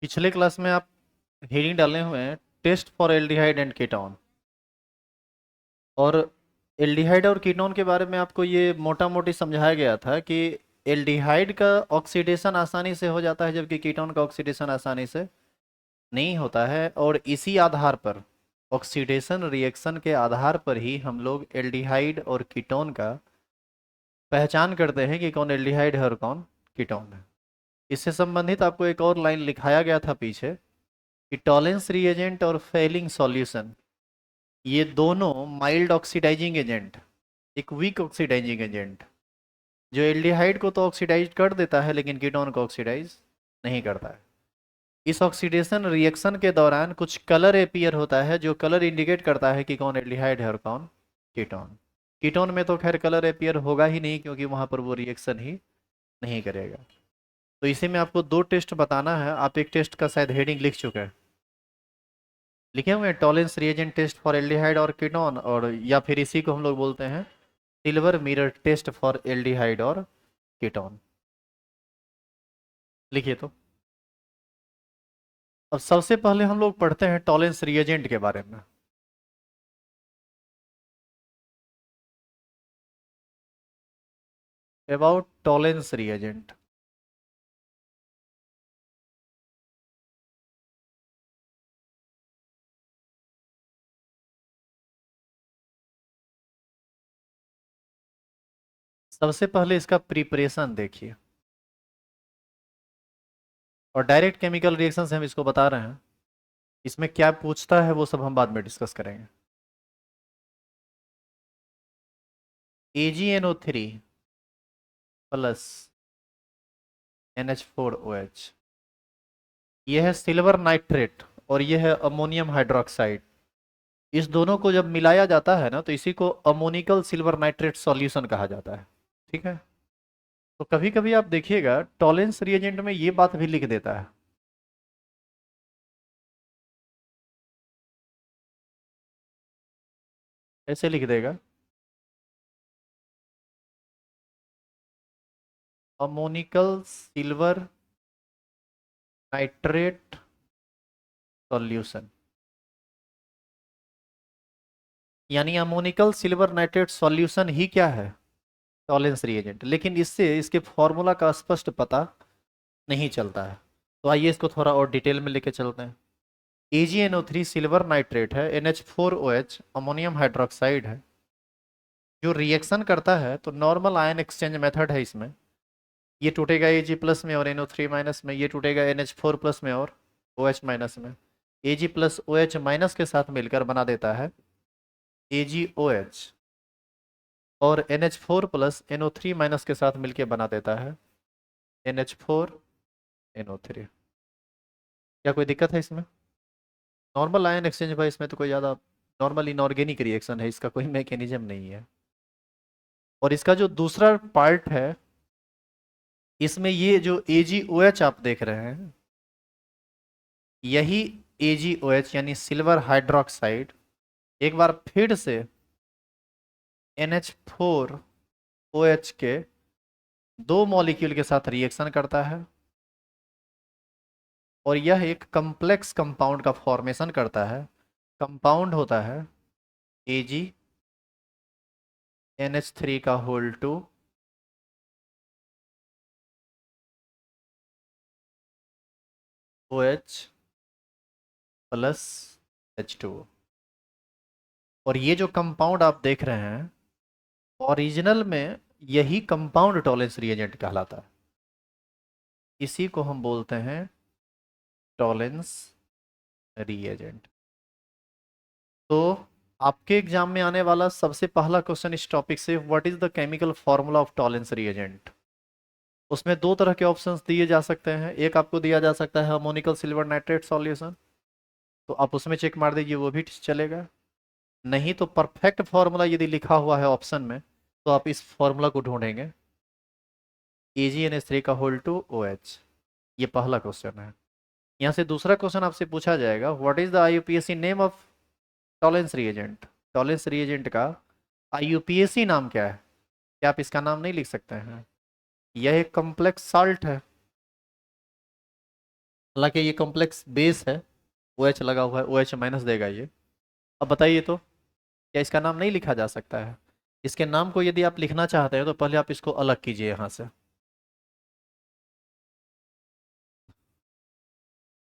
पिछले क्लास में आप हेडिंग डाले हुए हैं test for aldehyde and ketone. और एल्डिहाइड और कीटोन के बारे में आपको ये मोटा मोटी समझाया गया था कि एल्डिहाइड का ऑक्सीडेशन आसानी से हो जाता है जबकि कीटोन का ऑक्सीडेशन आसानी से नहीं होता है। और इसी आधार पर ऑक्सीडेशन रिएक्शन के आधार पर ही हम लोग एल्डिहाइड और कीटोन का पहचान करते हैं कि कौन एल्डिहाइड है और कौन कीटोन है। इससे संबंधित आपको एक और लाइन लिखाया गया था पीछे कि टॉलेंस रिएजेंट और फेलिंग सॉल्यूशन, ये दोनों माइल्ड ऑक्सीडाइजिंग एजेंट, एक वीक ऑक्सीडाइजिंग एजेंट जो एल्डिहाइड को तो ऑक्सीडाइज कर देता है लेकिन कीटोन को ऑक्सीडाइज नहीं करता है। इस ऑक्सीडेशन रिएक्शन के दौरान कुछ कलर एपियर होता है जो कलर इंडिकेट करता है कि कौन एल्डिहाइड है और कौन कीटोन। कीटोन में तो खैर कलर एपियर होगा ही नहीं क्योंकि वहां पर वो रिएक्शन ही नहीं करेगा। तो इसी में आपको दो टेस्ट बताना है। आप एक टेस्ट का शायद हेडिंग लिख चुके हैं, लिखे हुए हैं Tollens reagent test for aldehyde और कीटोन, और या फिर इसी को हम लोग बोलते हैं silver mirror test for aldehyde और कीटोन। लिखिए तो। अब सबसे पहले हम लोग पढ़ते हैं टॉलेंस रिएजेंट के बारे में। About Tollens reagent. सबसे पहले इसका प्रिपरेशन देखिए, और डायरेक्ट केमिकल रिएक्शन से हम इसको बता रहे हैं। इसमें क्या पूछता है वो सब हम बाद में डिस्कस करेंगे। AgNO3 प्लस NH4OH, यह है सिल्वर नाइट्रेट और यह है अमोनियम हाइड्रोक्साइड। इस दोनों को जब मिलाया जाता है ना तो इसी को अमोनिकल सिल्वर नाइट्रेट सॉल्यूशन कहा जाता है। ठीक है। तो कभी कभी आप देखिएगा टॉलेंस रिएजेंट में ये बात भी लिख देता है। ऐसे लिख देगा अमोनिकल सिल्वर नाइट्रेट सॉल्यूशन, यानी अमोनिकल सिल्वर नाइट्रेट सॉल्यूशन ही क्या है, टॉलेंस रिएजेंट। लेकिन इससे इसके फॉर्मूला का स्पष्ट पता नहीं चलता है। तो आइए इसको थोड़ा और डिटेल में लेके चलते हैं। AgNO3 सिल्वर नाइट्रेट है, NH4OH अमोनियम हाइड्रोक्साइड है। जो रिएक्शन करता है तो नॉर्मल आयन एक्सचेंज मेथड है इसमें। ये टूटेगा Ag प्लस में और NO3 माइनस में, ये टूटेगा NH4 प्लस में और OH माइनस में। Ag प्लस OH माइनस के साथ मिलकर बना देता है AgOH, और NH4 प्लस NO3 माइनस के साथ मिलकर बना देता है NH4NO3। क्या कोई दिक्कत है इसमें? नॉर्मल आयन एक्सचेंज भाई, इसमें तो कोई ज़्यादा नॉर्मल इनऑर्गेनिक रिएक्शन है, इसका कोई मैकेनिज्म नहीं है। और इसका जो दूसरा पार्ट है, इसमें ये जो AgOH आप देख रहे हैं, यही AgOH यानी सिल्वर हाइड्रोक्साइड एक बार फिर से NH4OH के दो मॉलिक्यूल के साथ रिएक्शन करता है और यह एक कम्प्लेक्स कंपाउंड का फॉर्मेशन करता है। कंपाउंड होता है AgNH3 का होल 2 OH प्लस H2O। और ये जो कंपाउंड आप देख रहे हैं ओरिजिनल में यही कंपाउंड टॉलेंस रिएजेंट कहलाता है। इसी को हम बोलते हैं टॉलेंस रिएजेंट। तो आपके एग्जाम में आने वाला सबसे पहला क्वेश्चन इस टॉपिक से, what is the chemical formula of Tollens reagent. उसमें दो तरह के ऑप्शंस दिए जा सकते हैं। एक आपको दिया जा सकता है अमोनिकल सिल्वर नाइट्रेट सॉल्यूशन, तो आप उसमें चेक मार दीजिए, वो भी चलेगा। नहीं तो परफेक्ट फॉर्मूला यदि लिखा हुआ है ऑप्शन में तो आप इस फॉर्मूला को ढूंढेंगे, AgNH3 का होल 2 OH। ये पहला क्वेश्चन है। यहाँ से दूसरा क्वेश्चन आपसे पूछा जाएगा, what is the IUPAC name of Tollens reagent. टॉलेंस रिएजेंट का IUPAC नाम क्या है? क्या आप इसका नाम नहीं लिख सकते हैं? यह एक कॉम्प्लेक्स साल्ट है। हालांकि ये कॉम्प्लेक्स बेस है, ओ एच लगा हुआ है, ओ एच माइनस देगा ये। अब बताइए तो क्या इसका नाम नहीं लिखा जा सकता है? इसके नाम को यदि आप लिखना चाहते हैं तो पहले आप इसको अलग कीजिए यहाँ से।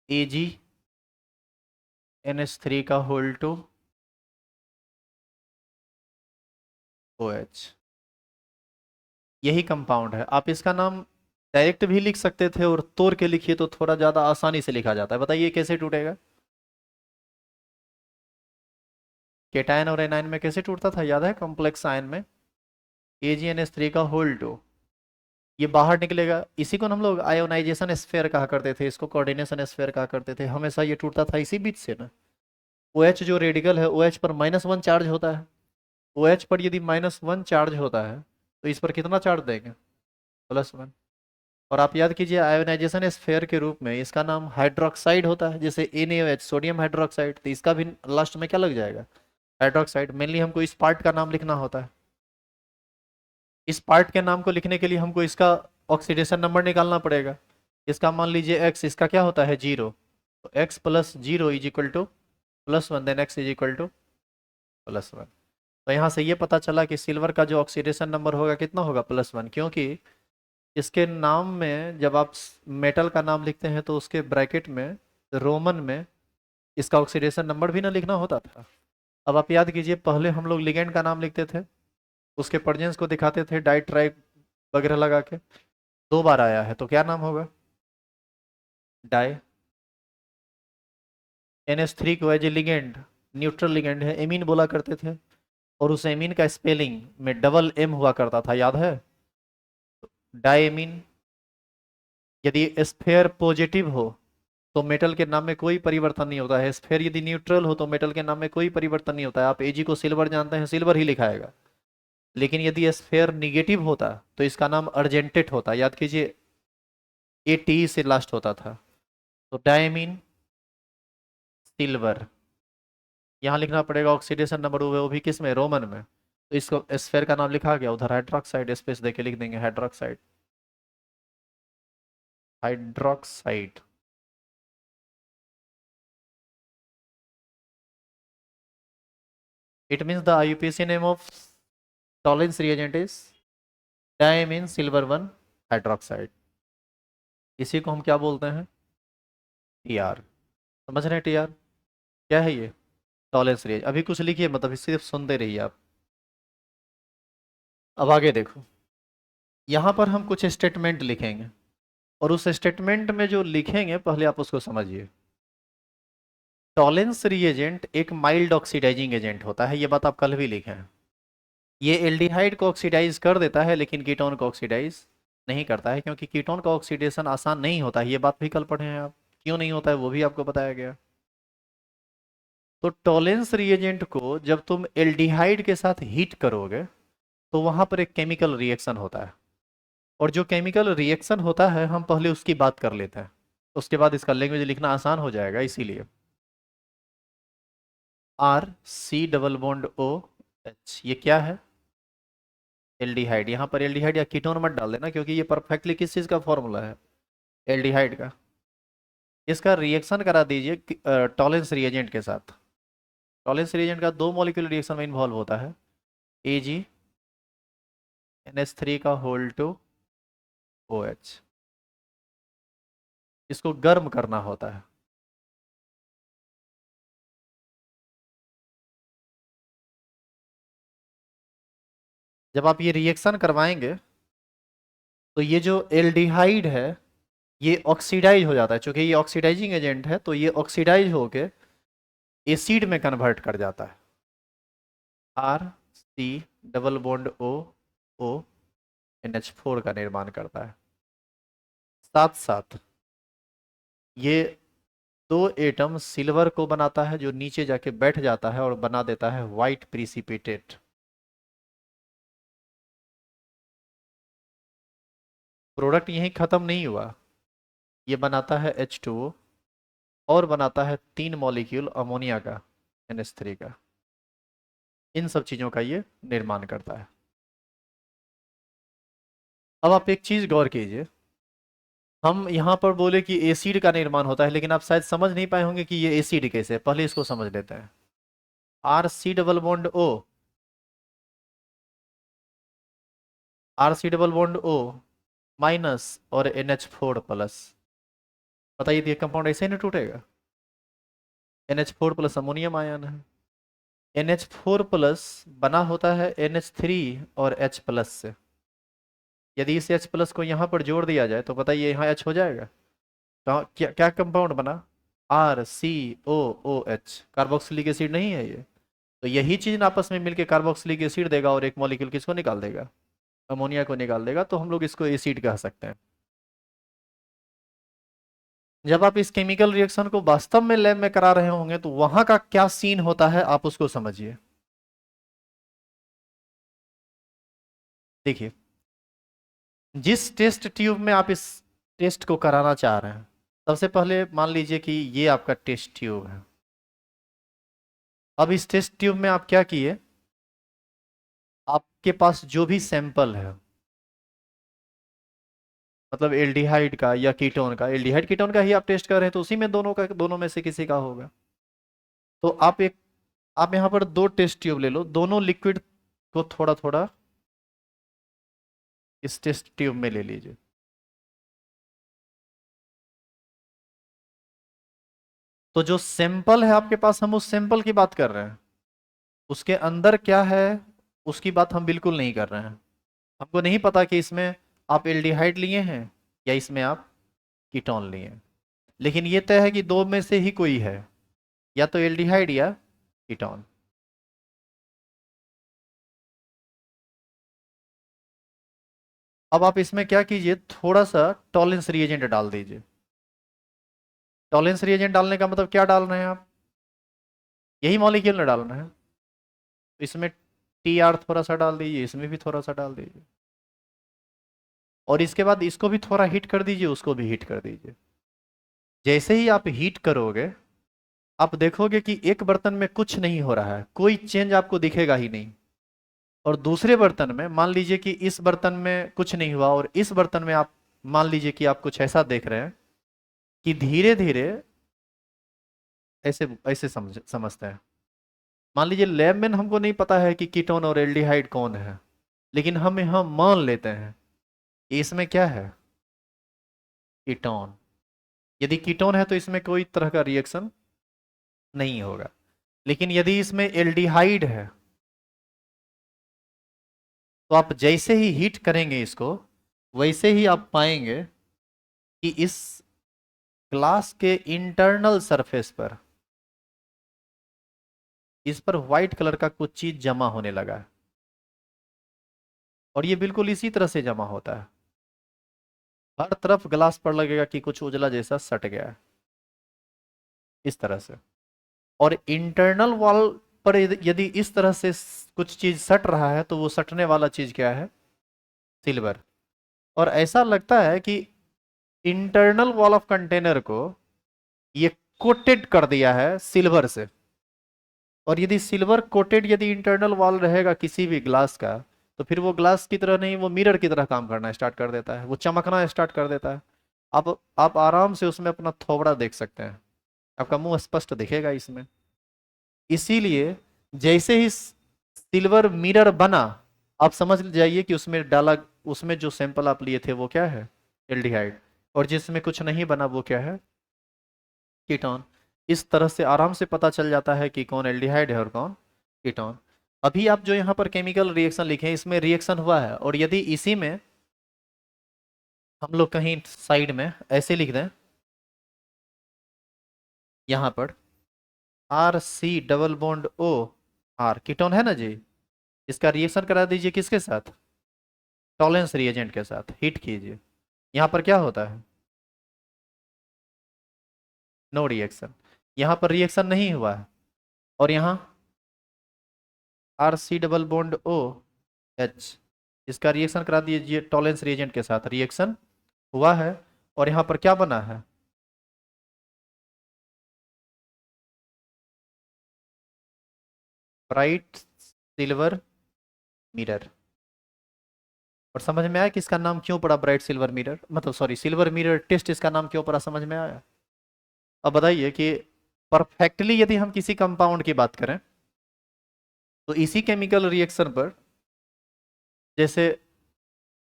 ए जी NH3 का होल टू ओ एच, यही कंपाउंड है। आप इसका नाम डायरेक्ट भी लिख सकते थे और तोड़ के लिखिए तो थोड़ा ज़्यादा आसानी से लिखा जाता है। बताइए कैसे टूटेगा? केटायन और एनायन में कैसे टूटता था, याद है? कॉम्प्लेक्स आयन में AgNH3 का होल टू, ये बाहर निकलेगा। इसी को हम लोग आयोनाइजेशन स्फेयर कहा करते थे, इसको कोऑर्डिनेशन स्फेयर कहा करते थे। हमेशा ये टूटता था इसी बीच से ना। ओ एच जो रेडिकल है, ओ एच पर -1 चार्ज होता है। ओ एच पर यदि -1 चार्ज होता है तो इस पर कितना चार्ज देंगे? +1। और आप याद कीजिए आयोनाइजेशन स्फेयर के रूप में इसका नाम हाइड्रोक्साइड होता है, जैसे NaOH सोडियम हाइड्रोक्साइड, तो इसका भी लास्ट में क्या लग जाएगा? हाइड्रोक्साइड। मेनली हमको इस पार्ट का नाम लिखना होता है। इस पार्ट के नाम को लिखने के लिए हमको इसका ऑक्सीडेशन नंबर निकालना पड़ेगा। इसका मान लीजिए x, इसका क्या होता है 0, तो x + 0 is equal to +1, then x is equal to +1। तो यहाँ से ये पता चला कि सिल्वर का जो ऑक्सीडेशन नंबर होगा कितना होगा? +1, क्योंकि इसके नाम में जब आप मेटल का नाम लिखते हैं तो उसके ब्रैकेट में रोमन में इसका ऑक्सीडेशन नंबर भी ना लिखना होता था। अब आप याद कीजिए पहले हम लोग लिगेंड का नाम लिखते थे, उसके प्रेजेंस को दिखाते थे डाई ट्राई वगैरह लगा के। 2 बार आया है तो क्या नाम होगा? डाई। NH3 को as a ligand, neutral ligand है, एमीन बोला करते थे। और उस एमीन का स्पेलिंग में डबल M हुआ करता था, याद है? डाईमीन। यदि स्फेयर पॉजिटिव हो तो मेटल के नाम में कोई परिवर्तन नहीं होता है। स्फेयर यदि न्यूट्रल हो तो मेटल के नाम में कोई परिवर्तन नहीं होता है। आप Ag को सिल्वर जानते हैं, सिल्वर ही लिखाएगा। लेकिन यदि स्फेयर निगेटिव होता तो इसका नाम अर्जेंटेट होता, याद कीजिए ATE से लास्ट होता था। तो डायमीन सिल्वर, यहाँ लिखना पड़ेगा ऑक्सीडेशन नंबर हुए वो भी किस में? रोमन में। तो इसको स्फेयर का नाम लिखा गया, उधर हाइड्रोक्साइड स्पेस देके लिख देंगे hydroxide. Hydroxide. It means the IUPAC name of Tollens reagent is diamine silver 1 hydroxide. इसी को हम क्या बोलते हैं? TR। समझ रहे हैं TR क्या है? ये टॉलेंस रिएजेंट। अभी कुछ लिखिए, मतलब सिर्फ सुनते रहिए आप। अब आगे देखो, यहाँ पर हम कुछ स्टेटमेंट लिखेंगे और उस स्टेटमेंट में जो लिखेंगे पहले आप उसको समझिए। टॉलेंस रिएजेंट एक माइल्ड ऑक्सीडाइजिंग एजेंट होता है, ये बात आप कल भी लिखे हैं। ये एल्डिहाइड को ऑक्सीडाइज कर देता है लेकिन कीटोन को ऑक्सीडाइज नहीं करता है, क्योंकि कीटोन का ऑक्सीडेशन आसान नहीं होता है। ये बात भी कल पढ़े हैं आप। क्यों नहीं होता है वो भी आपको बताया गया। तो टॉलेंस रिएजेंट को जब तुम एल्डिहाइड के साथ हीट करोगे तो वहां पर एक केमिकल रिएक्शन होता है। और जो केमिकल रिएक्शन होता है हम पहले उसकी बात कर लेते हैं, उसके बाद इसका लैंग्वेज लिखना आसान हो जाएगा। इसीलिए RC डबल बॉन्ड OH, ये क्या है? एल्डिहाइड। यहाँ पर एल्डिहाइड या कीटोन मत डाल देना, क्योंकि ये परफेक्टली किस चीज़ का फॉर्मूला है? एल्डिहाइड का। इसका रिएक्शन करा दीजिए टॉलेंस रिएजेंट के साथ। टॉलेंस रिएजेंट का 2 मॉलिक्यूलर रिएक्शन में इन्वॉल्व होता है। AgNH3 का होल टू OH। इसको गर्म करना होता है। जब आप ये रिएक्शन करवाएंगे तो ये जो एल्डिहाइड है ये ऑक्सीडाइज हो जाता है। चूंकि ये ऑक्सीडाइजिंग एजेंट है तो ये ऑक्सीडाइज होके एसिड में कन्वर्ट कर जाता है। RC double bond O NH4 का निर्माण करता है। साथ साथ ये 2 एटम सिल्वर को बनाता है जो नीचे जाके बैठ जाता है और बना देता है व्हाइट प्रिसिपिटेट। प्रोडक्ट यहीं खत्म नहीं हुआ, ये बनाता है H2O और बनाता है 3 मॉलिक्यूल अमोनिया का, NH3 का। इन सब चीजों का ये निर्माण करता है। अब आप एक चीज गौर कीजिए, हम यहाँ पर बोले कि एसिड का निर्माण होता है, लेकिन आप शायद समझ नहीं पाए होंगे कि ये एसिड कैसे है। पहले इसको समझ लेते हैं। RC double bond O, RC double bond O minus और NH4 प्लस। बताइए ये कंपाउंड ऐसे ही नहीं टूटेगा? NH4 प्लस अमोनियम आयन है। NH4 प्लस बना होता है NH3 और H प्लस से। यदि इस H प्लस को यहाँ पर जोड़ दिया जाए तो बताइए यहाँ H हो जाएगा। तो क्या क्या कंपाउंड बना? RCOOH। कार्बोक्सिलिक एसिड नहीं है ये? तो यही चीज आपस में मिलकर कार्बोक्सिलिक एसिड देगा और एक मॉलिक्यूल किसको निकाल देगा? अमोनिया को निकाल देगा। तो हम लोग इसको एसिड कह सकते हैं। जब आप इस केमिकल रिएक्शन को वास्तव में लैब में करा रहे होंगे तो वहां का क्या सीन होता है आप उसको समझिए। देखिए, जिस टेस्ट ट्यूब में आप इस टेस्ट को कराना चाह रहे हैं, सबसे पहले मान लीजिए कि ये आपका टेस्ट ट्यूब है। अब इस टेस्ट ट्यूब में आप क्या किए? आपके पास जो भी सैंपल है, मतलब एल्डिहाइड का या कीटोन का, एल्डिहाइड कीटोन का ही आप टेस्ट कर रहे हैं तो उसी में दोनों में से किसी का होगा। तो आप यहाँ पर दो टेस्ट ट्यूब ले लो, दोनों लिक्विड को थोड़ा थोड़ा इस टेस्ट ट्यूब में ले लीजिए। तो जो सैंपल है आपके पास, हम उस सैंपल की बात कर रहे हैं। उसके अंदर क्या है उसकी बात हम बिल्कुल नहीं कर रहे हैं। हमको नहीं पता कि इसमें आप एल्डिहाइड लिए हैं या इसमें आप कीटोन लिए हैं। लेकिन ये तय है कि दो में से ही कोई है, या तो एल्डिहाइड या कीटोन। अब आप इसमें क्या कीजिए, थोड़ा सा टॉलेंस रिएजेंट डाल दीजिए। टॉलेंस रिएजेंट डालने का मतलब क्या डाल रहे हैं आप? यही मॉलिक्यूल में डालना है। तो इसमें TR थोड़ा सा डाल दीजिए, इसमें भी थोड़ा सा डाल दीजिए। और इसके बाद इसको भी थोड़ा हीट कर दीजिए, उसको भी हीट कर दीजिए। जैसे ही आप हीट करोगे, आप देखोगे कि एक बर्तन में कुछ नहीं हो रहा है, कोई चेंज आपको दिखेगा ही नहीं। और दूसरे बर्तन में मान लीजिए कि इस बर्तन में कुछ नहीं हुआ, और इस बर्तन में आप मान लीजिए कि आप कुछ ऐसा देख रहे हैं कि धीरे धीरे ऐसे ऐसे समझते हैं। मान लीजिए लैब में हमको नहीं पता है कि कीटोन और एल्डिहाइड कौन है, लेकिन हम यहाँ मान लेते हैं कि इसमें क्या है? कीटोन। यदि कीटोन है तो इसमें कोई तरह का रिएक्शन नहीं होगा। लेकिन यदि इसमें एल्डिहाइड है तो आप जैसे ही हीट करेंगे इसको, वैसे ही आप पाएंगे कि इस ग्लास के इंटरनल सरफेस पर, इस पर व्हाइट कलर का कुछ चीज जमा होने लगा है। और ये बिल्कुल इसी तरह से जमा होता है। हर तरफ ग्लास पर लगेगा कि कुछ उजला जैसा सट गया है, इस तरह से। और इंटरनल वॉल पर यदि इस तरह से कुछ चीज सट रहा है तो वो सटने वाला चीज क्या है? सिल्वर। और ऐसा लगता है कि इंटरनल वॉल ऑफ कंटेनर को ये कोटेड कर दिया है सिल्वर से। और यदि सिल्वर कोटेड यदि इंटरनल वॉल रहेगा किसी भी ग्लास का, तो फिर वो ग्लास की तरह नहीं, वो मिरर की तरह काम करना स्टार्ट कर देता है, वो चमकना स्टार्ट कर देता है। आप आराम से उसमें अपना थोबड़ा देख सकते हैं। आपका मुंह स्पष्ट दिखेगा इसमें। इसीलिए जैसे ही सिल्वर मिरर बना, आप समझ जाइए कि उसमें डाला, उसमें जो सैंपल आप लिए थे वो क्या है? एल्डिहाइड। और जिसमें कुछ नहीं बना वो क्या है? कीटोन। इस तरह से आराम से पता चल जाता है कि कौन एल्डिहाइड है और कौन कीटोन। अभी आप जो यहाँ पर केमिकल रिएक्शन लिखे हैं इसमें रिएक्शन हुआ है, और यदि इसी में हम लोग कहीं साइड में ऐसे लिख दें, यहाँ पर RC double bond O, R ketone है ना जी। इसका रिएक्शन करा दीजिए किसके साथ? टॉलेंस रिएजेंट के साथ हीट कीजिए। यहाँ पर क्या होता है? No reaction. यहाँ पर रिएक्शन नहीं हुआ है। और यहाँ RC double bond O H, इसका रिएक्शन करा दीजिए टॉलेंस रिएजेंट के साथ, रिएक्शन हुआ है। और यहाँ पर क्या बना है? Bright silver mirror. और समझ में आया कि इसका नाम क्यों पड़ा ब्राइट सिल्वर मिरर, मतलब सॉरी सिल्वर मिरर टेस्ट इसका नाम क्यों पड़ा, समझ में आया। अब बताइए कि परफेक्टली यदि हम किसी कंपाउंड की बात करें तो इसी केमिकल रिएक्शन पर, जैसे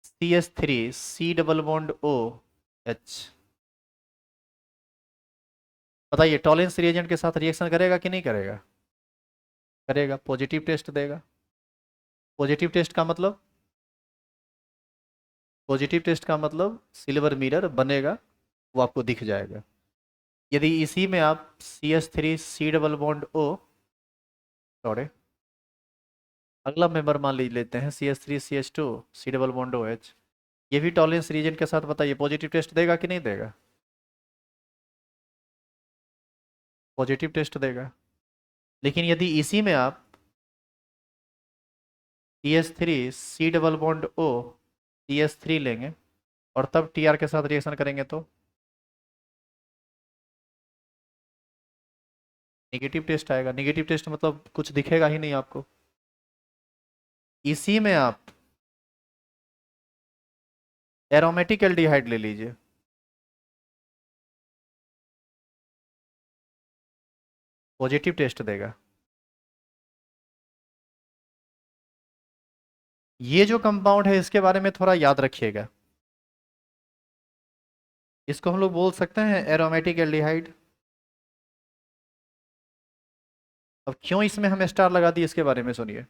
CH3 C double bond OH, बताइए टॉलेंस रिएजेंट के साथ रिएक्शन करेगा कि नहीं करेगा, करेगा, पॉजिटिव टेस्ट देगा। पॉजिटिव टेस्ट का मतलब, पॉजिटिव टेस्ट का मतलब सिल्वर मिरर बनेगा, वो आपको दिख जाएगा। यदि इसी में आप CH3 C double bond O, sorry, अगला मेंबर मान लेते हैं CH3 CH2 C double bond OH, ये भी टॉलेंस रीजन के साथ बताइए पॉजिटिव टेस्ट देगा कि नहीं देगा, पॉजिटिव टेस्ट देगा। लेकिन यदि इसी में आप CH3 C double bond O CH3 लेंगे और तब TR के साथ रिएक्शन करेंगे तो नेगेटिव टेस्ट आएगा। नेगेटिव टेस्ट मतलब कुछ दिखेगा ही नहीं आपको। इसी में आप एरोमेटिक एल्डिहाइड ले लीजिए, पॉजिटिव टेस्ट देगा। ये जो कंपाउंड है इसके बारे में थोड़ा याद रखिएगा, इसको हम लोग बोल सकते हैं एरोमेटिक एल्डिहाइड। अब क्यों इसमें हम स्टार लगा दिए इसके बारे में सुनिए।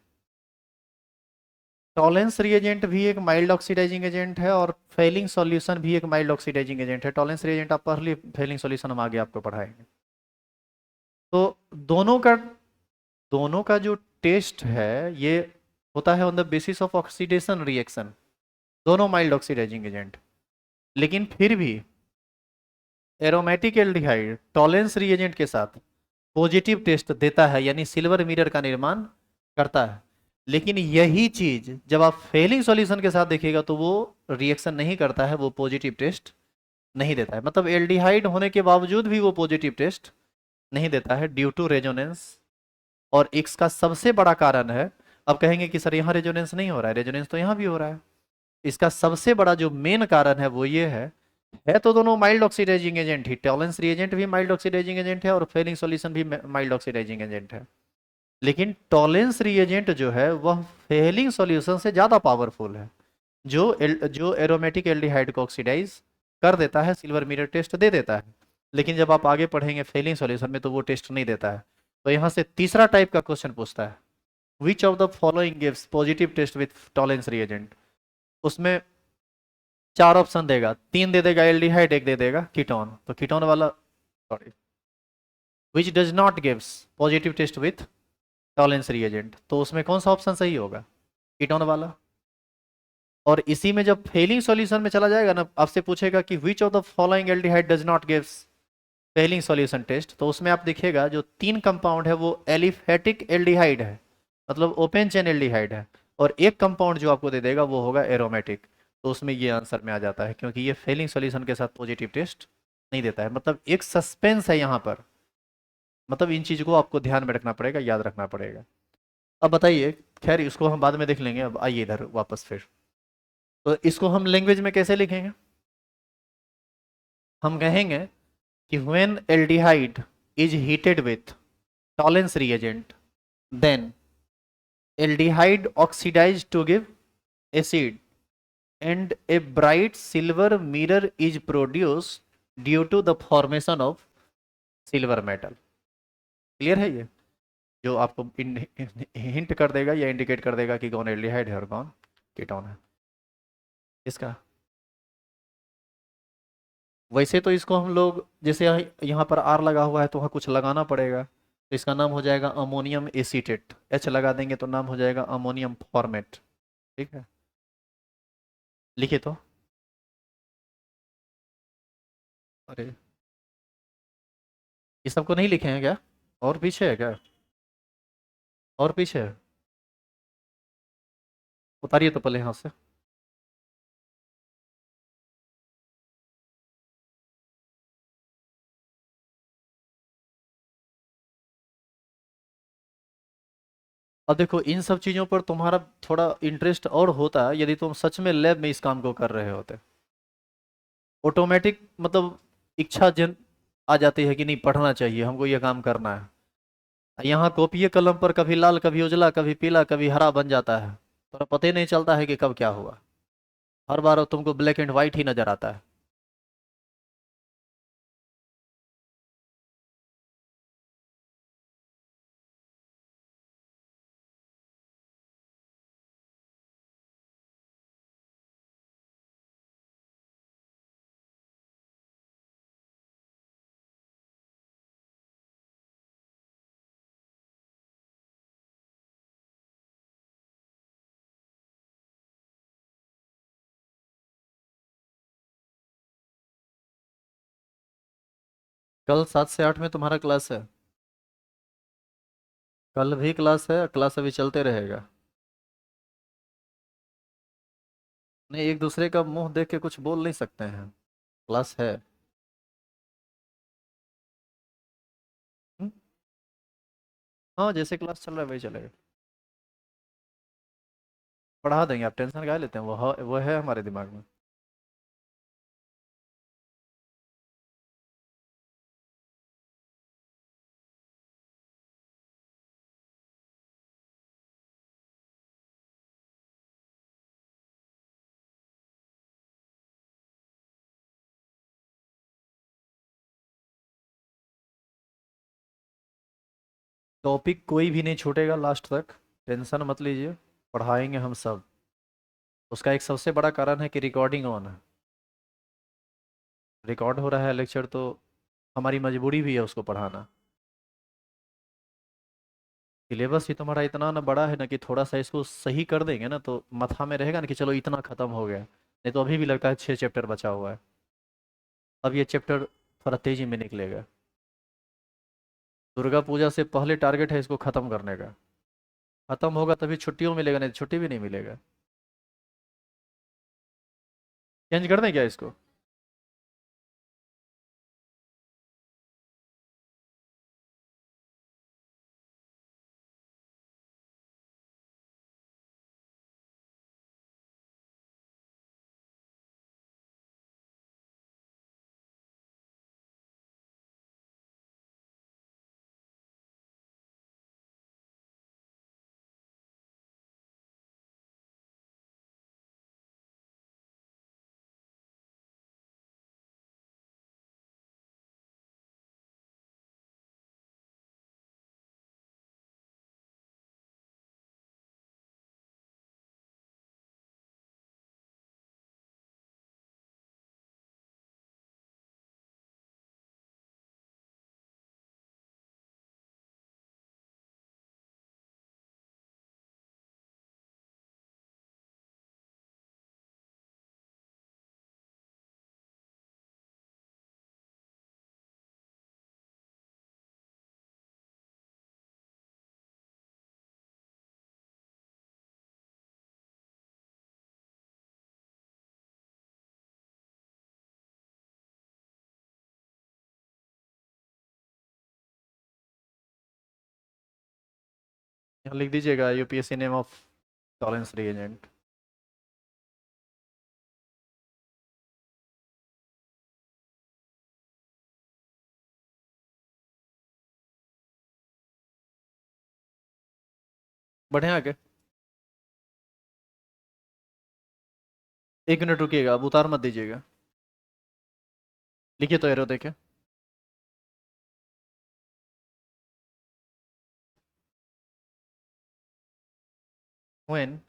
टॉलेंस रिएजेंट भी एक माइल्ड ऑक्सीडाइजिंग एजेंट है और फेलिंग सॉल्यूशन भी एक माइल्ड ऑक्सीडाइजिंग एजेंट है। टॉलेंस रिएजेंट आप पढ़ लिए, फेलिंग सॉल्यूशन हम आगे आपको पढ़ाएंगे। तो दोनों का दोनों का जो टेस्ट है ये होता है on the basis of oxidation reaction, दोनों माइल्ड ऑक्सीडाइजिंग एजेंट। लेकिन फिर भी एरोमेटिक एल्डिहाइड टॉलेंस रिएजेंट के साथ पॉजिटिव टेस्ट देता है, यानी सिल्वर मिरर का निर्माण करता है। लेकिन यही चीज जब आप फेलिंग सॉल्यूशन के साथ देखिएगा तो वो रिएक्शन नहीं करता है, वो पॉजिटिव टेस्ट नहीं देता है। मतलब एल्डिहाइड होने के बावजूद भी वो पॉजिटिव टेस्ट नहीं देता है ड्यू टू रेजोनेंस। और इसका सबसे बड़ा कारण है, अब कहेंगे कि सर यहाँ रेजोनेंस नहीं हो रहा है, रेजोनेंस तो यहाँ भी हो रहा है। इसका सबसे बड़ा जो मेन कारण है वो ये है तो दोनों माइल्ड ऑक्सीडाइजिंग एजेंट ही, टॉलेंस रिएजेंट भी माइल्ड ऑक्सीडाइजिंग एजेंट है और फेलिंग सॉल्यूशन भी माइल्ड ऑक्सीडाइजिंग एजेंट है। लेकिन टॉलेंस रिएजेंट जो है वह फेलिंग सॉल्यूशन से ज़्यादा पावरफुल है, जो एरोमेटिक एल्डिहाइड को ऑक्सीडाइज कर देता है, सिल्वर मिरर टेस्ट दे देता है। लेकिन जब आप आगे पढ़ेंगे फेलिंग सॉल्यूशन में तो वो टेस्ट नहीं देता है। तो यहाँ से तीसरा टाइप का क्वेश्चन पूछता है, which of the following gives positive test with Tollens reagent. उसमें चार ऑप्शन देगा, तीन दे देगा एल्डिहाइड, एक दे देगा कीटोन, तो कीटोन वाला, sorry, which does not gives positive test with Tollens reagent, तो उसमें कौन सा ऑप्शन सही होगा, कीटोन वाला। और इसी में जब फेलिंग सॉल्यूशन में चला जाएगा ना, आपसे पूछेगा कि which of the following aldehyde does not gives Fehling solution test, तो उसमें आप देखिएगा जो तीन कंपाउंड है वो एलिफेटिक एल्डिहाइड है, मतलब ओपन चेन एल्डिहाइड है। और एक कंपाउंड जो आपको दे देगा वो होगा एरोमेटिक। तो उसमें ये आंसर में आ जाता है, क्योंकि ये फेलिंग सॉल्यूशन के साथ पॉजिटिव टेस्ट नहीं देता है। मतलब एक सस्पेंस है यहाँ पर, मतलब इन चीज़ को आपको ध्यान में रखना पड़ेगा, याद रखना पड़ेगा। अब बताइए, खैर इसको हम बाद में देख लेंगे, अब आइए इधर वापस फिर। तो इसको हम लैंग्वेज में कैसे लिखेंगे, हम कहेंगे कि when aldehyde is heated with tollens reagent, then aldehyde oxidized to give acid and a bright silver mirror is produced due to the formation of silver metal। Clear है ये, जो आपको हिंट कर देगा या इंडिकेट कर देगा कि कौन एल्डिहाइड है और कौन कीटोन है इसका। वैसे तो इसको हम लोग, जैसे यहाँ पर आर लगा हुआ है तो वहाँ कुछ लगाना पड़ेगा, तो इसका नाम हो जाएगा अमोनियम एसीटेट। एच लगा देंगे तो नाम हो जाएगा अमोनियम फॉर्मेट। ठीक है, लिखिए तो। अरे, ये सबको नहीं लिखे हैं क्या, और पीछे है क्या, और पीछे है, उतारिए तो पहले यहाँ से। अब देखो इन सब चीज़ों पर तुम्हारा थोड़ा इंटरेस्ट और होता यदि तुम सच में लैब में इस काम को कर रहे होते। ऑटोमेटिक मतलब इच्छा जन आ जाती है कि नहीं पढ़ना चाहिए, हमको ये काम करना है। यहाँ कॉपी कलम पर कभी लाल कभी उजला कभी पीला कभी हरा बन जाता है, तो पता ही नहीं चलता है कि कब क्या हुआ। हर बार तुमको ब्लैक एंड वाइट ही नजर आता है। कल 7 से 8 में तुम्हारा क्लास है? कल भी क्लास है? क्लास अभी चलते रहेगा? नहीं, एक दूसरे का मुंह देख के कुछ बोल नहीं सकते हैं। क्लास है। हम्म? हाँ, जैसे क्लास चल रहा है वही चलेगा। पढ़ा देंगे, आप टेंशन क्या लेते हैं, वो है हमारे दिमाग में। टॉपिक कोई भी नहीं छूटेगा लास्ट तक, टेंशन मत लीजिए। पढ़ाएंगे हम सब। उसका एक सबसे बड़ा कारण है कि रिकॉर्डिंग ऑन है। रिकॉर्ड हो रहा है लेक्चर, तो हमारी मजबूरी भी है उसको पढ़ाना। सिलेबस ही तुम्हारा इतना ना बड़ा है ना कि थोड़ा सा इसको सही कर देंगे ना तो माथा में रहेगा ना कि चलो इतना खत्म हो गया, नहीं तो अभी भी लगता है 6 चैप्टर बचा हुआ है। अब ये चैप्टर थोड़ा तेजी में निकलेगा। दुर्गा पूजा से पहले टारगेट है इसको खत्म करने का। खत्म होगा तभी छुट्टियों मिलेगा, नहीं तो छुट्टी भी नहीं मिलेगा। चेंज कर दें क्या इसको? यहाँ लिख दीजिएगा UPSC name of Tollens reagent. बढ़िया आगे। 1 मिनट रुकिएगा, अब उतार मत दीजिएगा। लिखिए तो एरो देखे। when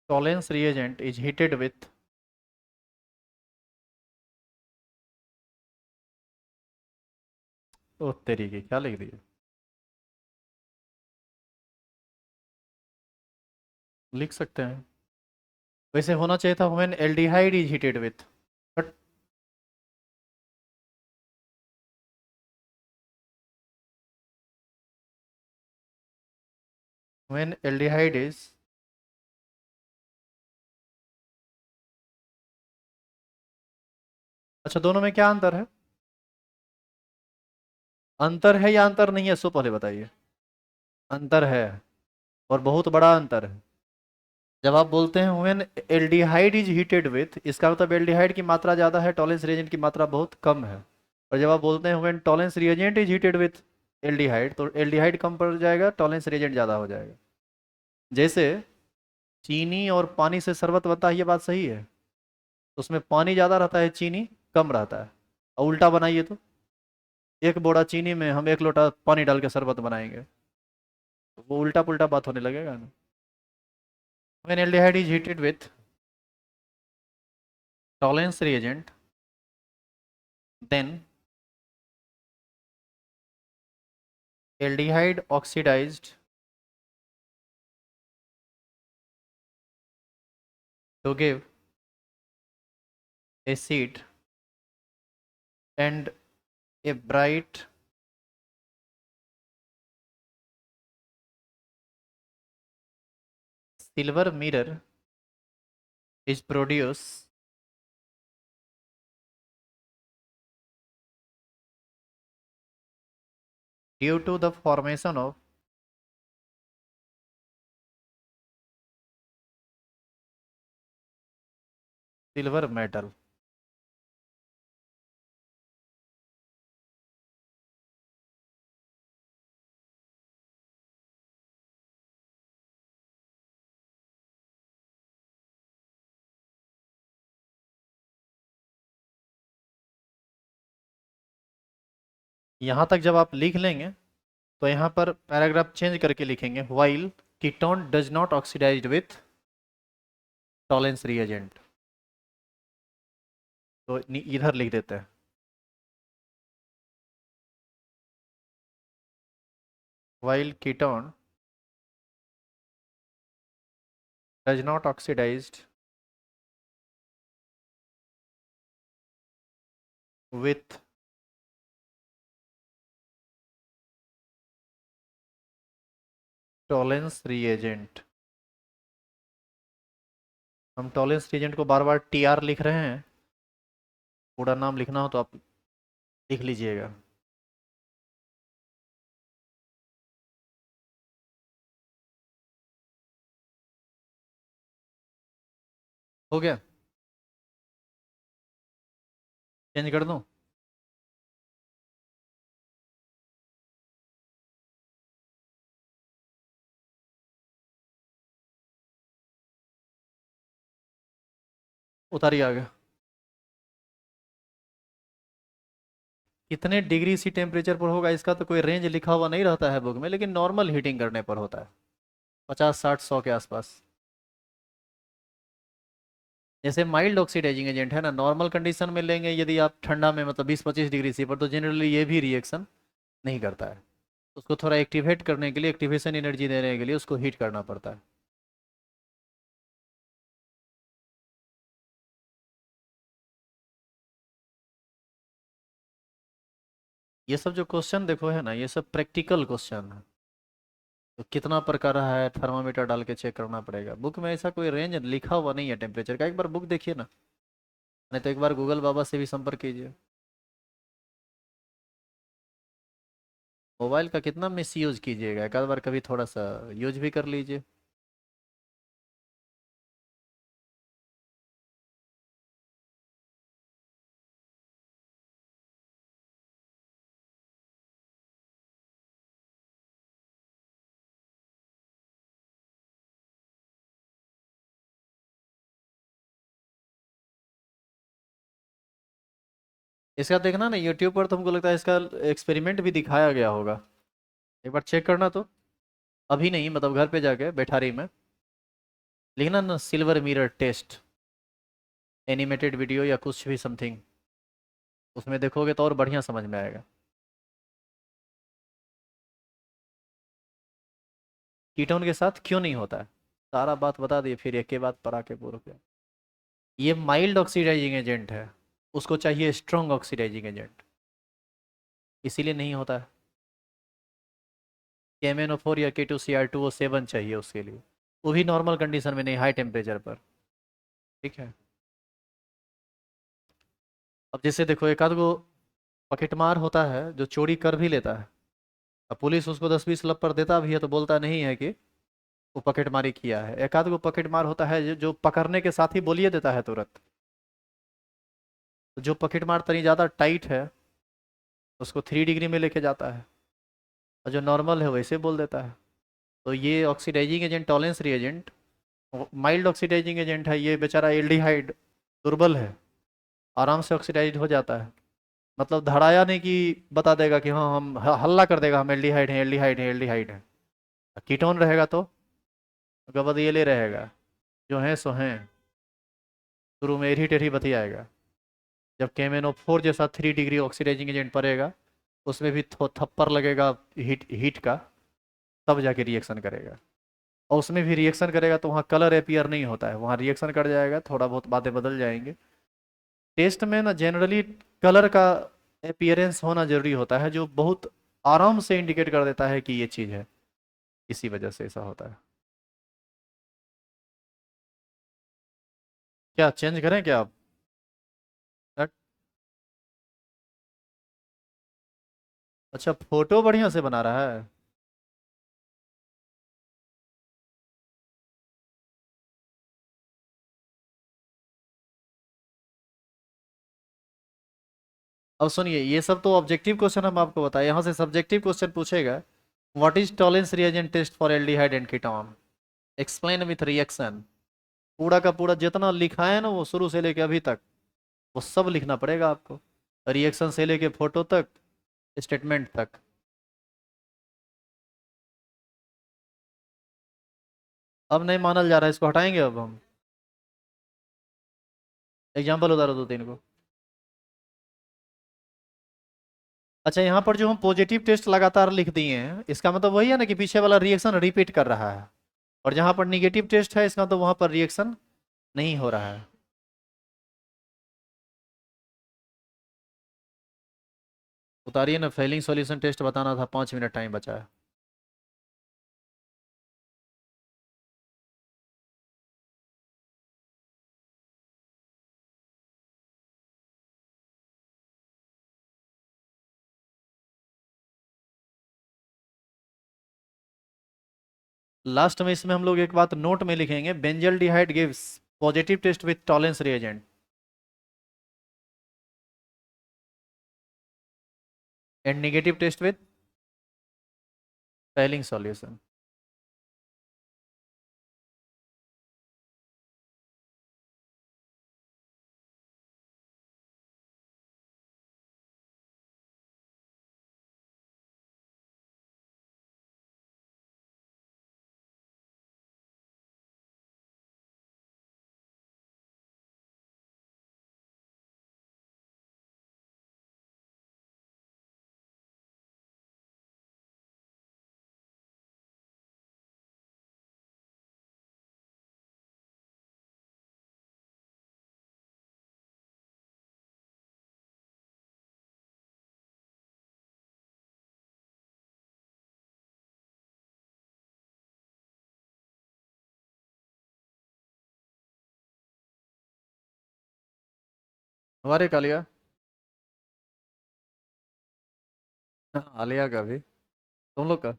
Tollens reagent is heated with, ओ तेरी की क्या लिख दिए। लिख सकते हैं। वैसे होना चाहिए था when aldehyde is heated with, but when aldehyde is, अच्छा दोनों में क्या अंतर है? अंतर है या अंतर नहीं है, सो पहले बताइए। अंतर है, और बहुत बड़ा अंतर है। जब आप बोलते हैं when aldehyde is heated with, इसका मतलब एल्डिहाइड की मात्रा ज़्यादा है, टॉलेंस रिएजेंट की मात्रा बहुत कम है। और जब आप बोलते हैं when Tollens reagent is heated with aldehyde, तो एल्डिहाइड कम पड़ जाएगा, टॉलेंस रिएजेंट ज़्यादा हो जाएगा। जैसे चीनी और पानी से शरबत बनता है, ये बात सही है। तो उसमें पानी ज़्यादा रहता है, चीनी कम रहता है। और उल्टा बनाइए तो, एक बोरा चीनी में हम 1 लोटा पानी डाल के शरबत बनाएंगे, तो वो उल्टा पुल्टा बात होने लगेगा ना। When aldehyde is heated with Tollens reagent, then aldehyde oxidized to give acid and a bright silver mirror is produced due to the formation of silver metal। यहाँ तक जब आप लिख लेंगे, तो यहाँ पर पैराग्राफ चेंज करके लिखेंगे while ketone does not oxidized with Tollens reagent। तो इधर लिख देते हैं while ketone does not oxidized with Tollens reagent। हम टॉलेंस reagent को बार बार टी आर लिख रहे हैं, पूरा नाम लिखना हो तो आप लिख लीजिएगा। हो गया, चेंज कर दूं? उतारिए आगे। कितने डिग्री सी टेम्परेचर पर होगा, इसका तो कोई रेंज लिखा हुआ नहीं रहता है बुक में, लेकिन नॉर्मल हीटिंग करने पर होता है 50 60 100 के आसपास। जैसे माइल्ड ऑक्सीडाइजिंग एजेंट है ना, नॉर्मल कंडीशन में लेंगे यदि आप ठंडा में, मतलब 20 25 डिग्री सी पर, तो जनरली ये भी रिएक्शन नहीं करता है। उसको थोड़ा एक्टिवेट करने के लिए, एक्टिवेशन एनर्जी देने के लिए उसको हीट करना पड़ता है। ये सब जो क्वेश्चन देखो है ना, ये सब प्रैक्टिकल क्वेश्चन है। तो कितना प्रकार है, थर्मामीटर डाल के चेक करना पड़ेगा। बुक में ऐसा कोई रेंज लिखा हुआ नहीं है टेम्परेचर का, एक बार बुक देखिए ना, नहीं तो एक बार गूगल बाबा से भी संपर्क कीजिए। मोबाइल का कितना मिस यूज कीजिएगा, एक आध बार कभी थोड़ा सा यूज भी कर लीजिए। इसका देखना ना यूट्यूब पर, तुमको लगता है इसका एक्सपेरिमेंट भी दिखाया गया होगा, एक बार चेक करना तो। अभी नहीं, मतलब घर पे जाके बैठारी में लिखना ना silver mirror test, animated video या कुछ भी समथिंग, उसमें देखोगे तो और बढ़िया समझ में आएगा। कीटोन के साथ क्यों नहीं होता है, सारा बात बता दिए, फिर एक के बाद पर आके पूरा किया। ये माइल्ड ऑक्सीडाइजिंग एजेंट है, उसको चाहिए स्ट्रॉन्ग ऑक्सीडाइजिंग एजेंट, इसीलिए नहीं होता है। KMnO4 या K2Cr2O7 चाहिए उसके लिए, वो भी नॉर्मल कंडीशन में नहीं, हाई टेम्परेचर पर। ठीक है। अब जैसे देखो एक आध गो पकेटमार होता है जो चोरी कर भी लेता है, अब पुलिस उसको 10-20 लपड़ देता भी है तो बोलता नहीं है कि वो पकेटमारी किया है। एक आध को पकेटमार होता है जो पकड़ने के साथ ही बोलिए देता है तुरंत। तो जो पकेटमार तनी ज़्यादा टाइट है उसको 3 डिग्री में लेके जाता है, और जो नॉर्मल है वैसे बोल देता है। तो ये oxidizing agent, Tollens reagent, mild oxidizing agent है। ये बेचारा एल्डिहाइड दुर्बल है, आराम से ऑक्सीडाइज हो जाता है। मतलब धड़ाया नहीं कि बता देगा कि हाँ हम हल्ला कर देगा हम एल्डिहाइड हैं, एल्डिहाइड हैं, एल्डिहाइड हैं। कीटोन रहेगा तो गबदीले रहेगा, जो हैं सो हैं, शुरू में एरी टेढ़ी बतियाएगा। जब KMnO4 जैसा 3 डिग्री ऑक्सीडाइजिंग एजेंट पड़ेगा, उसमें भी थप्पर लगेगा हीट हीट का, तब जाके रिएक्शन करेगा। और उसमें भी रिएक्शन करेगा तो वहाँ कलर अपियर नहीं होता है, वहाँ रिएक्शन कर जाएगा, थोड़ा बहुत बातें बदल जाएंगे। टेस्ट में ना जनरली कलर का अपियरेंस होना जरूरी होता है, जो बहुत आराम से इंडिकेट कर देता है कि ये चीज़ है, इसी वजह से ऐसा होता है। क्या चेंज करें क्या आप? अ- अच्छा, फोटो बढ़िया से बना रहा है। अब सुनिए, ये सब तो ऑब्जेक्टिव क्वेश्चन हम आपको बताए, यहाँ से सब्जेक्टिव क्वेश्चन पूछेगा। What is Tollens reagent test for aldehyde and ketone, explain with reaction. पूरा का पूरा जितना लिखा है ना वो शुरू से लेके अभी तक, वो सब लिखना पड़ेगा आपको, रिएक्शन से लेके फोटो तक, स्टेटमेंट तक। अब नहीं मानल जा रहा है, इसको हटाएंगे अब हम। एग्जाम्पल उतारो 2-3 को। अच्छा, यहाँ पर जो हम पॉजिटिव टेस्ट लगातार लिख दिए हैं, इसका मतलब वही है ना कि पीछे वाला रिएक्शन रिपीट कर रहा है। और जहाँ पर निगेटिव टेस्ट है, इसका तो वहाँ पर रिएक्शन नहीं हो रहा है। उतारिए ना, फेलिंग सॉल्यूशन टेस्ट बताना था, 5 मिनट टाइम बचा है। लास्ट में इसमें हम लोग एक बात नोट में लिखेंगे, benzaldehyde gives positive test with Tollens reagent and negative test with Fehling solution. हमारे कालिया, हाँ, आलिया का भी, तुम लोग का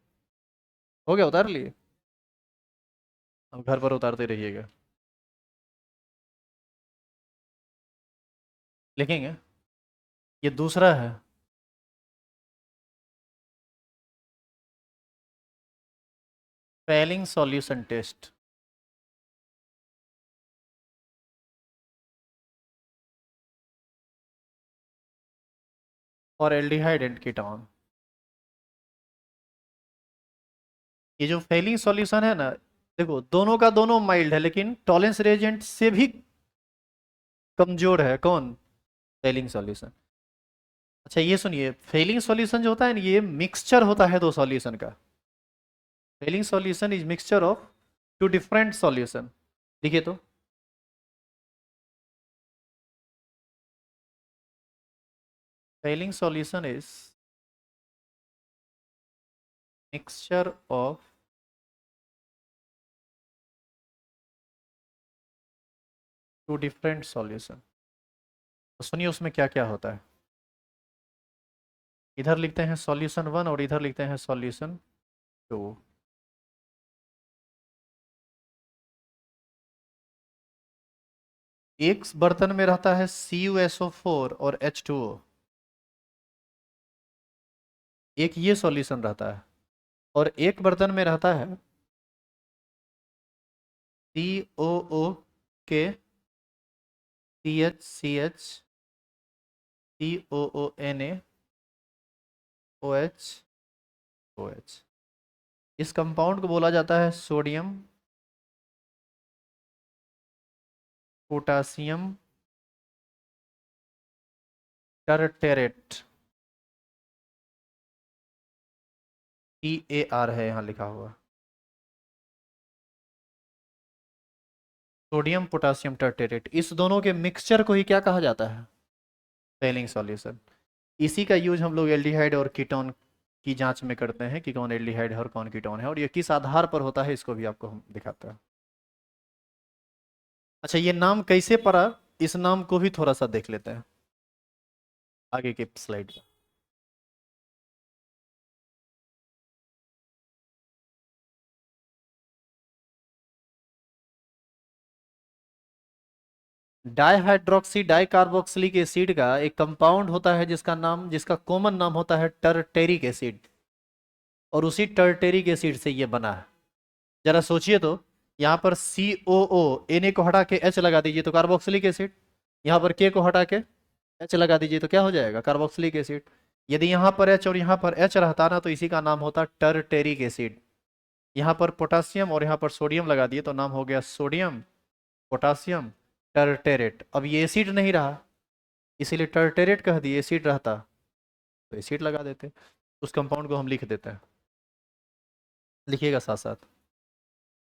हो गया, उतार लिए। अब घर पर उतारते रहिएगा, लिखेंगे। ये दूसरा है, Fehling solution test for aldehyde and ketone. ये जो फेलिंग सॉल्यूशन है ना, देखो दोनों का दोनों माइल्ड है, लेकिन टॉलेंस रिएजेंट से भी कमजोर है कौन, फेलिंग सॉल्यूशन। अच्छा ये सुनिए, फेलिंग सॉल्यूशन जो होता है ना, ये मिक्सचर होता है दो सॉल्यूशन का। Fehling solution is mixture of two different solution. देखिए तो, Fehling solution is mixture of two different solution. तो सुनिए उसमें क्या क्या होता है। इधर लिखते हैं सॉल्यूशन 1 और इधर लिखते हैं सॉल्यूशन 2। एक बर्तन में रहता है CuSO4 और H2O, एक ये सॉल्यूशन रहता है, और एक बर्तन में रहता है COO के CH COONA OH। इस कंपाउंड को बोला जाता है सोडियम पोटासियम टर्टेरेट। TAR है यहाँ लिखा हुआ, सोडियम पोटासियम टर्टेरेट। इस दोनों के मिक्सचर को ही क्या कहा जाता है? Selling solution. इसी का यूज हम लोग एल्डिहाइड और कीटोन की जांच में करते हैं कि कौन एल्डिहाइड है और कौन कीटोन है, और ये किस आधार पर होता है इसको भी आपको हम दिखाते हैं। अच्छा, ये नाम कैसे पड़ा, इस नाम को भी थोड़ा सा देख लेते हैं आगे के स्लाइड में। डाईहाइड्रोक्सी डाईकार्बोक्सिलिक एसिड का एक कंपाउंड होता है जिसका कॉमन नाम होता है टर्टेरिक एसिड, और उसी टर्टेरिक एसिड से ये बना है। जरा सोचिए तो, यहाँ पर COO, Na को हटा के H लगा दीजिए तो कार्बोक्सिलिक एसिड, यहाँ पर K को हटा के H लगा दीजिए तो क्या हो जाएगा? Carboxylic acid. यदि यहाँ पर H और यहाँ पर H रहता ना तो इसी का नाम होता टर्टेरिक एसिड। यहाँ पर पोटासियम और यहाँ पर सोडियम लगा दिए तो नाम हो गया सोडियम पोटासियम टर्टेरेट। अब ये एसिड नहीं रहा, इसीलिए टर्टेरेट कह दिए, एसिड रहता तो एसिड लगा देते। उस कंपाउंड को हम लिख देते हैं, लिखिएगा साथ साथ,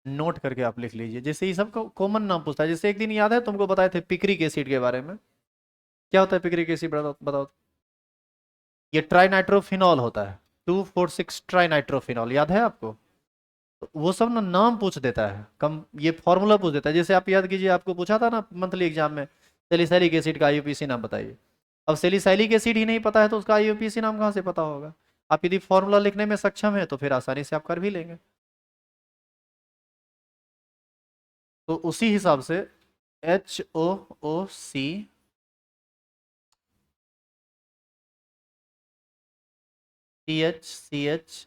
नोट करके आप लिख लीजिए। जैसे ये सबको कॉमन नाम पूछता है, जैसे एक दिन याद है तुमको बताए थे पिक्रिक एसिड के बारे में। क्या होता है पिक्रिक एसिड, बताओ बताओ। ये ट्राइनाइट्रोफिनॉल होता है, 2,4,6 ट्राइनाइट्रोफिनॉल, याद है आपको? तो वो सब ना नाम पूछ देता है, कम ये फॉर्मूला पूछ देता है। जैसे आप याद कीजिए, आपको पूछा था ना मंथली एग्जाम में, सेलिसाइलिक एसिड का IUPAC नाम बताइए। अब सेलिसाइलिक एसिड ही नहीं पता है तो उसका IUPAC नाम कहाँ से पता होगा? आप यदि फॉर्मूला लिखने में सक्षम है तो फिर आसानी से आप कर भी लेंगे। तो उसी हिसाब से HOOC CHCHCOOH,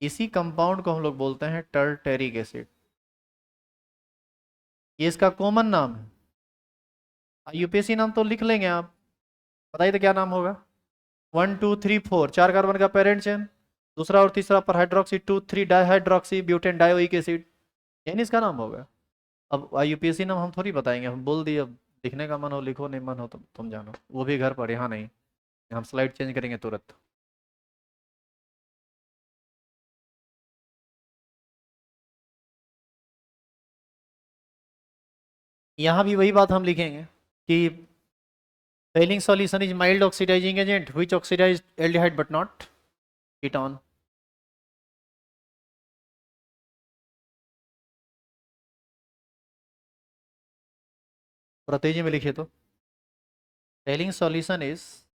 इसी कंपाउंड को हम लोग बोलते हैं टर्टेरिक एसिड। ये इसका कॉमन नाम है। IUPAC नाम तो लिख लेंगे आप, बताइए तो क्या नाम होगा? 1 2 3 4, 4 कार्बन का पेरेंट चेन, दूसरा और तीसरा पर hydroxy 2 3 dihydroxy butane dioic acid, यही इसका नाम होगा। अब IUPAC नाम हम थोड़ी बताएंगे, हम बोल दिए। अब लिखने का मन हो लिखो, नहीं मन हो तो तुम जानो, वो भी घर पर, यहाँ नहीं। हम स्लाइड चेंज करेंगे तुरंत। यहाँ भी वही बात हम लिखेंगे कि failing solution is mild oxidizing agent which oxidized aldehyde but not ketone। थोड़ा तेजी में लिखिए तो, failing solution is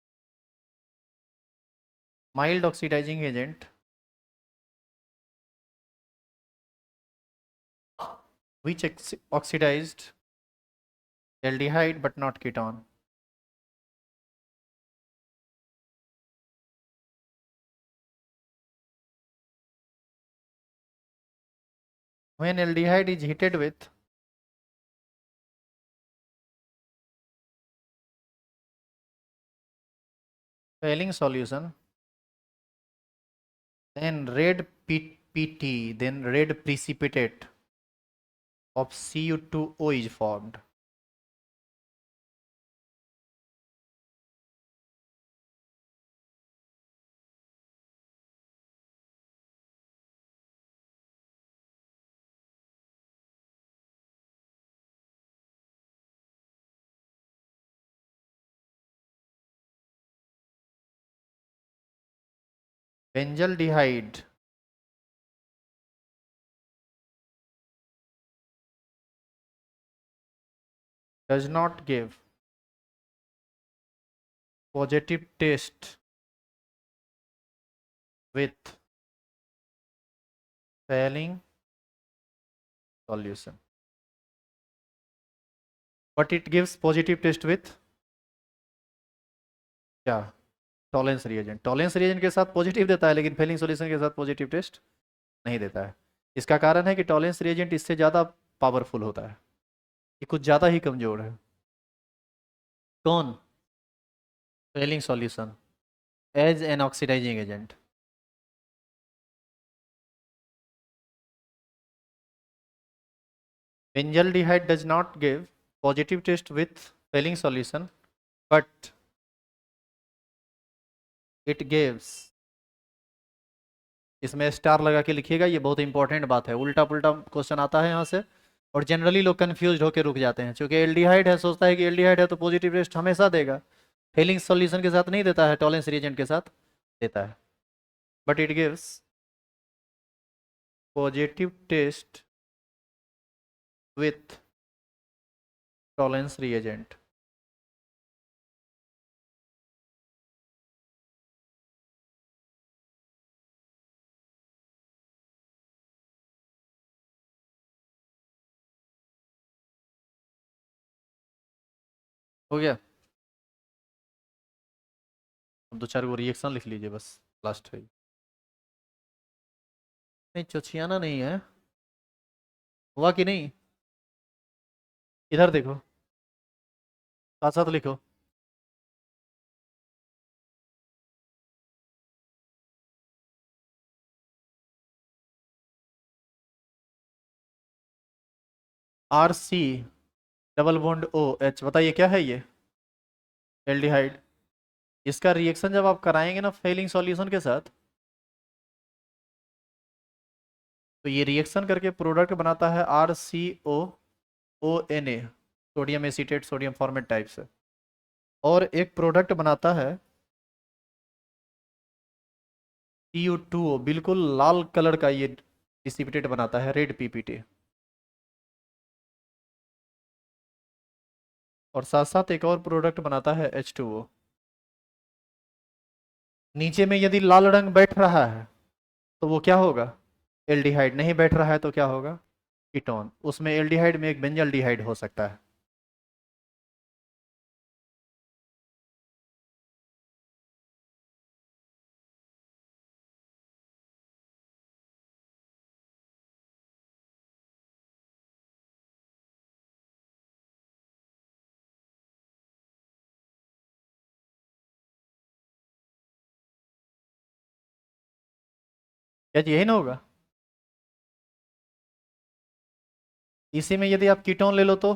mild oxidizing agent which oxidized aldehyde but not ketone। When aldehyde is heated with failing solution, then red PT, then red precipitate of Cu2O is formed। Benzaldehyde does not give positive test with failing solution, but it gives positive test with क्या? Tollens reagent. टॉलेंस रिएजेंट के साथ positive देता है लेकिन Fehling solution के साथ पॉजिटिव टेस्ट नहीं देता है। इसका कारण है कि टॉलेंस रिएजेंट इससे ज़्यादा पावरफुल होता है, ये कुछ ज़्यादा ही कमज़ोर है। कौन? Fehling solution as an oxidizing agent. Benzaldehyde does not give positive test with Fehling solution but it gives, इसमें स्टार लगा के लिखिएगा, ये बहुत इंपॉर्टेंट बात है, उल्टा पुल्टा क्वेश्चन आता है यहाँ से और जनरली लोग कंफ्यूज होकर रुक जाते हैं। क्योंकि एल्डिहाइड है, सोचता है कि एल्डिहाइड है तो पॉजिटिव टेस्ट हमेशा देगा, फेलिंग सॉल्यूशन के साथ नहीं देता है, टॉलेंस रिएजेंट के साथ देता है। But it gives positive test with Tollens reagent. हो गया? अब दो चार को रिएक्शन लिख लीजिए बस, लास्ट है। नहीं चोचियाना नहीं है, हुआ कि नहीं? इधर देखो, साथ साथ लिखो। RC डबल बॉन्ड OH, बताइए क्या है ये? एल्डिहाइड। इसका रिएक्शन जब आप कराएंगे ना फेलिंग सॉल्यूशन के साथ, तो ये रिएक्शन करके प्रोडक्ट बनाता है RCOONA, sodium acetate sodium format type से, और एक प्रोडक्ट बनाता है CU2O, बिल्कुल लाल कलर का ये डिसिपिटेट बनाता है, रेड PPT। और साथ साथ एक और प्रोडक्ट बनाता है H2O। नीचे में यदि लाल रंग बैठ रहा है तो वो क्या होगा? एल्डिहाइड। नहीं बैठ रहा है तो क्या होगा? कीटोन। उसमें एल्डिहाइड में एक बेंजल्डिहाइड हो सकता है। क्या यही ना होगा? इसी में यदि आप कीटोन ले लो तो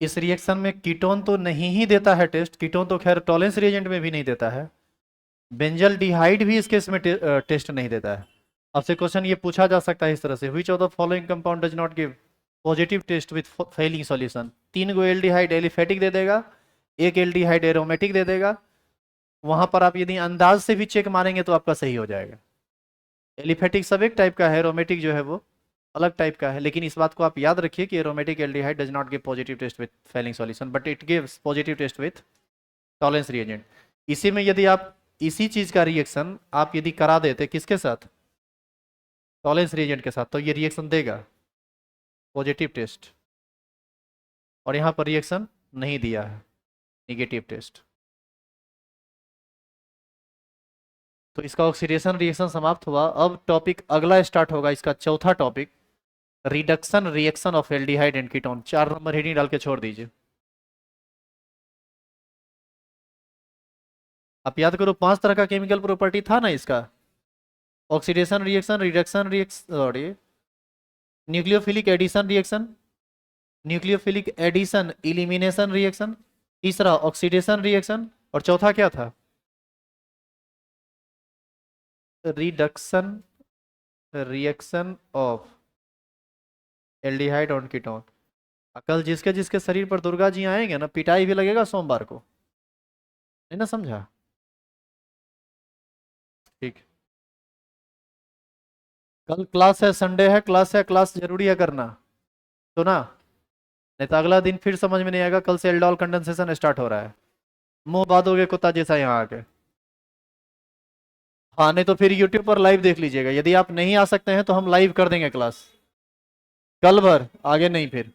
इस रिएक्शन में कीटोन तो नहीं ही देता है टेस्ट, कीटोन तो खैर टॉलेंस रिएजेंट में भी नहीं देता है, बेंजल्डिहाइड भी इस केस में टेस्ट नहीं देता है। आपसे क्वेश्चन ये पूछा जा सकता है इस तरह से, which of the following compound does not give positive test with Fehling solution? 3 गो एल्डिहाइड एलिफेटिक दे देगा, एक एल्डिहाइड एरोमेटिक दे देगा। वहां पर आप यदि अंदाज से भी चेक मारेंगे तो आपका सही हो जाएगा। एलिफेटिक सब एक टाइप का है, एरोमेटिक जो है वो अलग टाइप का है, लेकिन इस बात को आप याद रखिए कि aromatic aldehyde does not give positive test with Fehling solution but it gives positive test with Tollens reagent. इसी में यदि आप इसी चीज का रिएक्शन आप यदि करा देते किसके साथ? टॉलेंस रिएजेंट के साथ, तो ये रिएक्शन देगा पॉजिटिव टेस्ट, और यहाँ पर रिएक्शन नहीं दिया है, निगेटिव टेस्ट। तो इसका ऑक्सीडेशन रिएक्शन समाप्त हुआ। अब टॉपिक अगला स्टार्ट होगा, इसका चौथा topic, reduction reaction of aldehyde and ketone, 4 number heading डाल के छोड़ दीजिए। आप याद करो 5 तरह का केमिकल प्रॉपर्टी था ना इसका, oxidation reaction, reduction reaction, sorry, nucleophilic addition reaction, nucleophilic addition elimination reaction, तीसरा ऑक्सीडेशन रिएक्शन, और चौथा क्या था, reduction reaction of aldehyde on ketone. कल जिसके जिसके शरीर पर दुर्गा जी आएंगे ना, पिटाई भी लगेगा सोमवार को, नहीं ना समझा? ठीक, कल क्लास है, संडे है, क्लास है, क्लास जरूरी है करना, तो ना, नहीं तो अगला दिन फिर समझ में नहीं आएगा, कल से एल्डोल कंडेंसेशन स्टार्ट हो रहा है, मुंह बांधोगे कुत्ता जैसा यहाँ आके। हाँ, नहीं तो फिर यूट्यूब पर लाइव देख लीजिएगा, यदि आप नहीं आ सकते हैं तो हम लाइव कर देंगे क्लास, कल भर, आगे नहीं फिर।